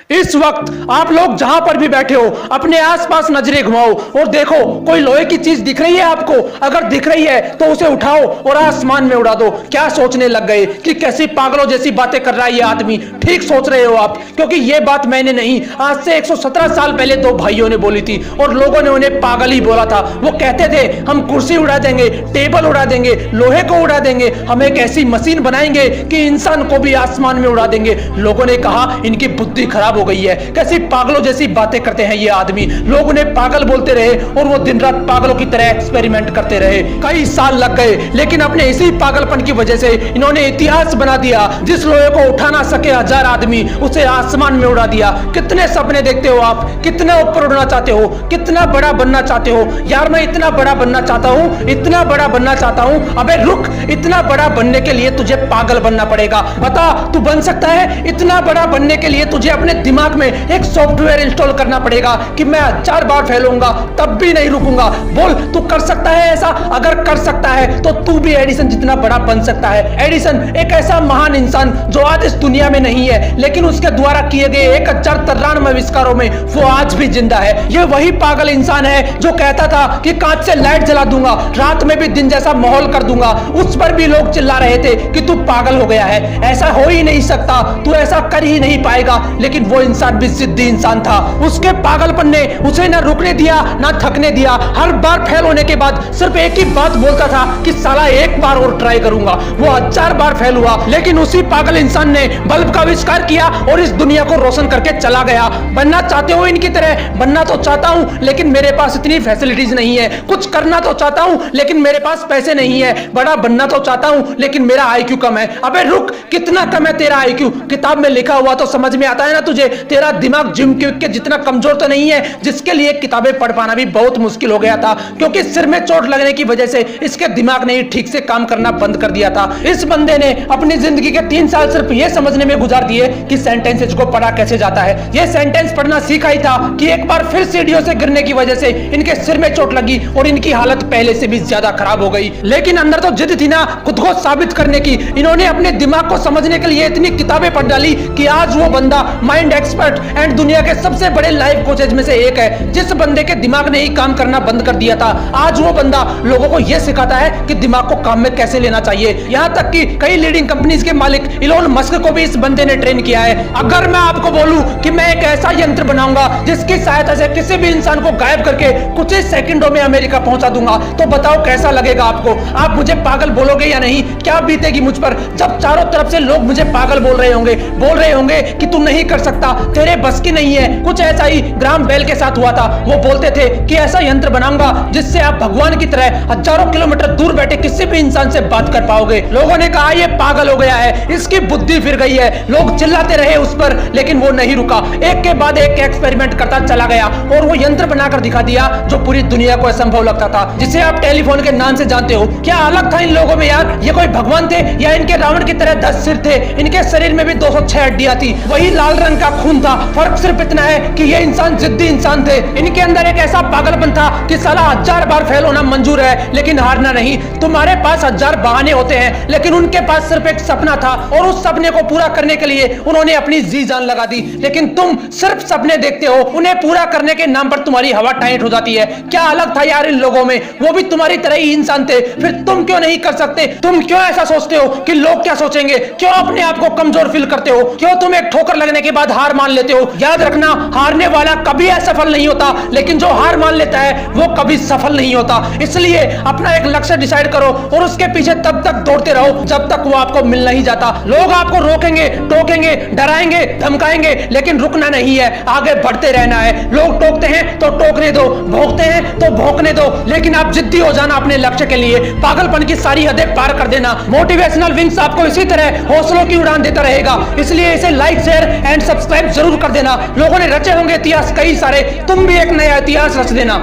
इस वक्त आप लोग जहां पर भी बैठे हो अपने आसपास नजरें घुमाओ और देखो कोई लोहे की चीज दिख रही है आपको। अगर दिख रही है तो उसे उठाओ और आसमान में उड़ा दो। क्या सोचने लग गए कि कैसी पागलों जैसी बातें कर रहा है ये आदमी। ठीक सोच रहे हो आप, क्योंकि ये बात मैंने नहीं, आज से 117 साल पहले दो भाइयों ने बोली थी और लोगों ने उन्हें पागल ही बोला था। वो कहते थे हम कुर्सी उड़ा देंगे, टेबल उड़ा देंगे, लोहे को उड़ा देंगे, हम एक ऐसी मशीन बनाएंगे कि इंसान को भी आसमान में उड़ा देंगे। लोगों ने कहा इनकी बुद्धि खराब हो गई है, कैसी पागलों जैसी बातें करते हैं ये आदमी। लोग उन्हें पागल बोलते रहे और वो दिन रात पागलों की तरह एक्सपेरिमेंट करते रहे। कई साल लग गए, लेकिन अपने इसी पागलपन की वजह से इन्होंने इतिहास बना दिया। जिस लोहे को उठा ना सके 1000 आदमी, उसे आसमान में उड़ा दिया। कितने सपने देखते हो आप, कितना ऊपर उड़ना चाहते हो, कितना बड़ा बनना चाहते हो। यार मैं इतना बड़ा बनना चाहता हूं, इतना बड़ा बनना चाहता हूं। अबे रुक, इतना बड़ा बनने के लिए तुझे पागल बनना पड़ेगा। बता तू बन सकता है? इतना बड़ा बनने के लिए तुझे अपने दिमाग में एक सॉफ्टवेयर इंस्टॉल करना पड़ेगा कि मैं 1000 बार फैलूंगा तब भी नहीं रुकूंगा। बोल तू कर सकता है ऐसा? अगर कर सकता है तो तू भी एडिसन जितना बड़ा बन सकता है। एडिसन एक ऐसा महान इंसान जो आज इस दुनिया में नहीं है, लेकिन उसके द्वारा किए गए 1093 आविष्कारों में वो आज भी जिंदा है। ये वही पागल इंसान है जो कहता था कि कांच से लाइट जला दूंगा, रात में भी दिन जैसा माहौल कर दूंगा। उस पर भी लोग चिल्ला रहे थे कि तू पागल हो गया है, ऐसा हो ही नहीं सकता, तू ऐसा कर ही नहीं पाएगा। लेकिन वो इंसान भी जिद्दी इंसान था। उसके पागलपन ने उसे ना रुकने दिया ना थकने दिया। हर बार फेल होने के बाद सिर्फ एक ही बात बोलता था कि साला एक बार और ट्राई करूंगा। वो 1000 बार फेल हुआ, लेकिन उसी पागल इंसान ने बल्ब का आविष्कार किया और इस दुनिया को रोशन करके चला गया। बनना चाहते हो इनकी तरह? बनना तो चाहता हूं, लेकिन मेरे पास इतनी फैसिलिटीज नहीं है। कुछ करना तो चाहता हूं, लेकिन मेरे पास पैसे नहीं है। बड़ा बनना तो चाहता हूं, लेकिन मेरा आईक्यू कम है। अबे रुक, कितना कम है तेरा आईक्यू? किताब में लिखा हुआ तो समझ में आता है ना तुझे। तेरा दिमाग जिम के जितना कमजोर तो नहीं है, जिसके लिए किताबें पढ़ पाना भी बहुत मुश्किल हो गया था, क्योंकि सिर में चोट लगने की वजह से इसके दिमाग ने ठीक से काम करना बंद कर दिया था। इस बंदे ने अपनी जिंदगी के 3 साल सिर्फ ये समझने में गुजार दिए कि सेंटेंसेस को पढ़ा कैसे जाता है। ये सेंटेंस पढ़ना सीखा ही था कि एक बार फिर सीढ़ियों से गिरने की वजह से इनके सिर में चोट लगी और इनकी हालत पहले से भी ज्यादा खराब हो गई। लेकिन अंदर तो जिद थी ना खुद को साबित करने की। इन्होंने अपने दिमाग को समझने के लिए इतनी किताबें पढ़ डाली कि आज वो बंदा माइंड एक्सपर्ट एंड दुनिया के सबसे बड़े लाइफ कोचेज में से एक है। जिस बंदे के दिमाग ने ही काम करना बंद कर दिया था, आज वो बंदा लोगों को यह सिखाता है कि दिमाग को काम में कैसे लेना चाहिए। यहां तक कि कई लीडिंग कंपनीज के मालिक इलोन मस्क को भी इस बंदे ने ट्रेन किया है। अगर मैं आपको बोलूं कि मैं एक ऐसा यंत्र बनाऊंगा जिसकी सहायता से किसी भी इंसान को गायब करके कुछ ही सेकंडों में अमेरिका पहुंचा दूंगा, तो बताओ कैसा लगेगा आपको? आप मुझे पागल बोलोगे या नहीं? क्या बीतेगी मुझ पर जब चारों तरफ से लोग मुझे पागल बोल रहे होंगे कि तू नहीं कर सकता, तेरे बस की नहीं है। कुछ ऐसा ही ग्राहम बेल के साथ हुआ था। वो बोलते थे कि ऐसा यंत्र बनाऊंगा जिससे आप भगवान की तरह हजारों किलोमीटर दूर बैठे किसी भी इंसान से बात कर पाओगे। लोगों ने कहा ये पागल हो गया है, इसकी बुद्धि फिर गई है। लोग चिल्लाते रहे उस पर, लेकिन वो नहीं रुका। एक के बाद एक एक्सपेरिमेंट करता चला गया और वो यंत्र बनाकर दिखा दिया जो पूरी दुनिया को असंभव लगता था, जिसे आप टेलीफोन के नाम से जानते हो। क्या अलग था इन लोगों में यार? ये कोई भगवान थे या इनके रावण की तरह 10 सिर थे? इनके शरीर में भी 206 हड्डियां थी, वही लाल रंग का खून था। फर्क सिर्फ इतना है कि ये इंसान जिद्दी इंसान थे। इनके अंदर एक ऐसा पागलपन था कि साला 1000 बार फेल होना मंजूर है लेकिन हारना नहीं। तुम्हारे पास 1000 बहाने होते हैं, लेकिन उनके पास सिर्फ एक सपना था और उस सपने को पूरा करने के लिए उन्होंने अपनी जी जान लगा दी। लेकिन तुम सिर्फ सपने देखते हो, उन्हें पूरा करने के नाम पर तुम्हारी हवा टाइट हो जाती है। क्या अलग था यार इन लोगों में? वो भी तुम्हारी तरह ही इंसान थे, फिर तुम क्यों नहीं कर सकते? तुम क्यों ऐसा सोचते हो कि लोग क्या सोचेंगे? क्यों अपने आप को कमजोर फील करते हो? क्यों तुम एक ठोकर लगने के बाद हार मान लेते हो? याद रखना, हारने वाला कभी असफल नहीं होता, लेकिन जो हार मान लेता है वो कभी सफल नहीं होता। इसलिए अपना एक लक्ष्य डिसाइड करो और उसके पीछे तब तक दौड़ते रहो जब तक वो आपको मिल नहीं जाता। लोग आपको रोकेंगे, टोकेंगे, डराएंगे, धमकाएंगे, लेकिन रुकना नहीं है, आगे बढ़ते रहना है। लोग टोकते हैं तो टोकने दो, भोंकते हैं तो भोंकने दो, लेकिन आप जिद्दी हो जाना अपने लक्ष्य के लिए। पागलपन की सारी हदें पार कर देना। मोटिवेशनल विंग्स आपको इसी तरह हौसलों की उड़ान देता रहेगा, इसलिए इसे लाइक, शेयर एंड सब्सक्राइब जरूर कर देना। लोगों ने रचे होंगे इतिहास कई सारे, तुम भी एक नया इतिहास रच देना।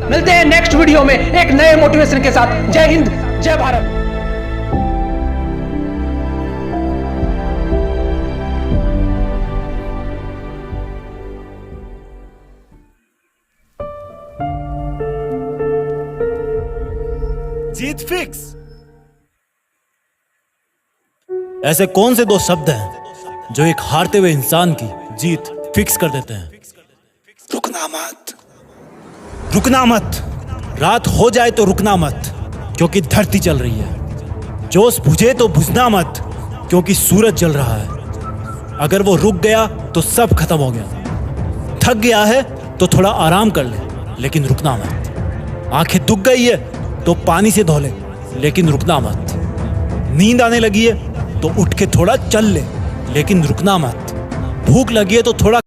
मिलते हैं नेक्स्ट वीडियो में एक नए मोटिवेशन के साथ। जय हिंद, जय भारत। जीत फिक्स। ऐसे कौन से दो शब्द हैं जो एक हारते हुए इंसान की जीत फिक्स कर देते हैं। रुकना मत। रुकना मत। रात हो जाए तो रुकना मत, क्योंकि धरती चल रही है। जोश बुझे तो बुझना मत, क्योंकि सूरज जल रहा है। अगर वो रुक गया तो सब खत्म हो गया। थक गया है तो थोड़ा आराम कर ले, लेकिन रुकना मत। आंखें दुख गई है तो पानी से धो ले, लेकिन रुकना मत। नींद आने लगी है तो उठ के थोड़ा चल ले, लेकिन रुकना मत। भूख लगी है तो थोड़ा